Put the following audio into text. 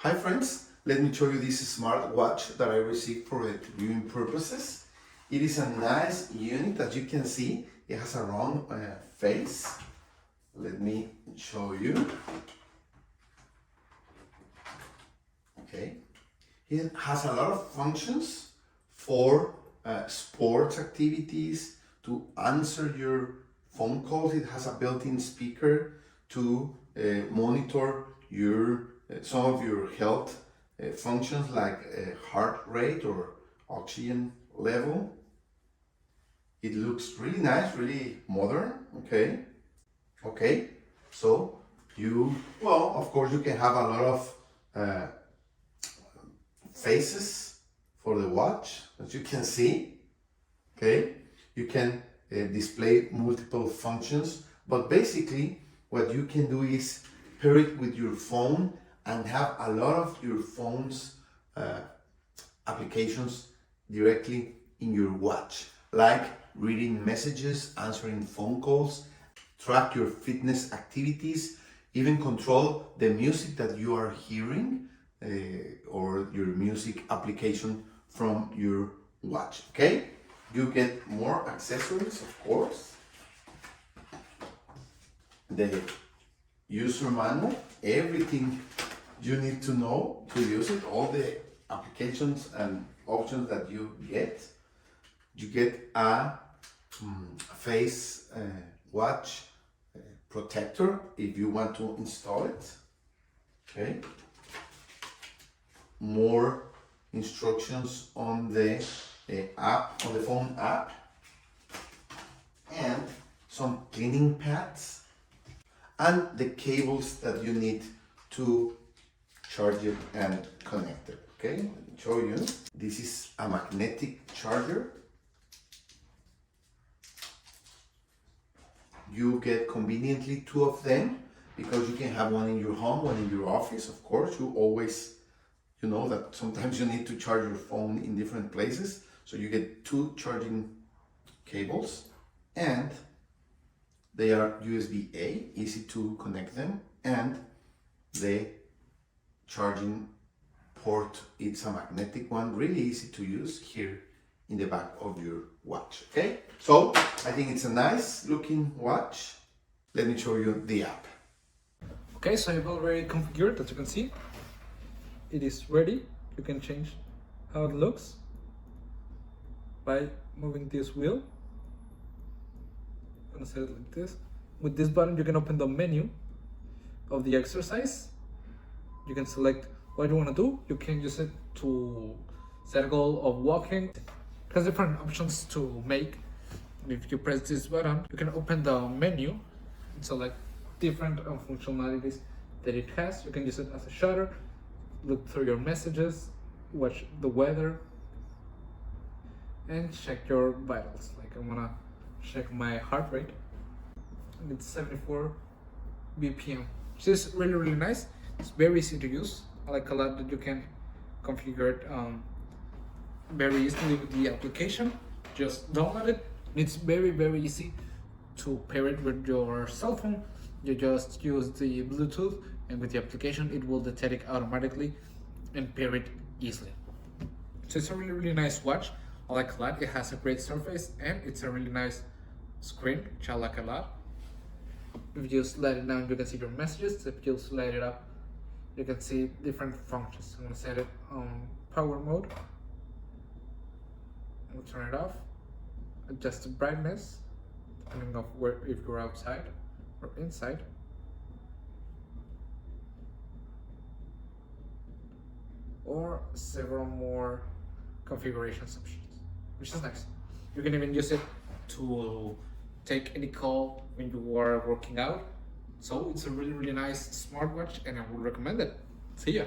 Hi friends, let me show you this smartwatch that I received for viewing purposes. It is a nice unit. As you can see, it has a round face. Let me show you. Okay, it has a lot of functions for sports activities, to answer your phone calls. It has a built-in speaker to monitor your some of your health functions like heart rate or oxygen level. It looks really nice, really modern. Okay, so of course you can have a lot of faces for the watch, as you can see. Okay, you can display multiple functions, but basically what you can do is pair it with your phone and have a lot of your phone's applications directly in your watch, like reading messages, answering phone calls, track your fitness activities, even control the music that you are hearing or your music application from your watch. Okay, you get more accessories, of course. The user manual, everything you need to know to use it, all the applications and options that you get. You get a face watch protector if you want to install it. Okay, more instructions on the app, on the phone app, and some cleaning pads and the cables that you need to charge it and connect it. Okay, let me show you. This is a magnetic charger. You get conveniently two of them because you can have one in your home, one in your office. Of course, you always, you know that sometimes you need to charge your phone in different places. So you get two charging cables, and they are USB-A, easy to connect them, and the charging port, it's a magnetic one, really easy to use here in the back of your watch. Okay, so I think it's a nice looking watch. Let me show you the app. Okay, so I've already configured, as you can see. It is ready. You can change how it looks by moving this wheel. I'm gonna set it like this. With this button, you can open the menu of the exercise. You can select what you want to do. You can use it to set a goal of walking. It has different options to make. If you press this button, you can open the menu and select different functionalities that it has. You can use it as a shutter, look through your messages, watch the weather, and check your vitals. Like I'm gonna check my heart rate, and it's 74 BPM, which is really nice. It's very easy to use. I like a lot that you can configure it very easily with the application. Just download it. It's very easy to pair it with your cell phone. You just use the Bluetooth, and with the application it will detect it automatically and pair it easily. So it's a really nice watch. I like a lot. It has a great surface and it's a really nice screen, which I like a lot. If you slide it down, you can see your messages. If you slide it up, you can see different functions. I'm gonna set it on power mode. We'll turn it off. Adjust the brightness depending on if you're outside or inside. Or several more configurations options, which is nice. You can even use it to take any call when you are working out. So it's a really nice smartwatch, and I would recommend it. See ya.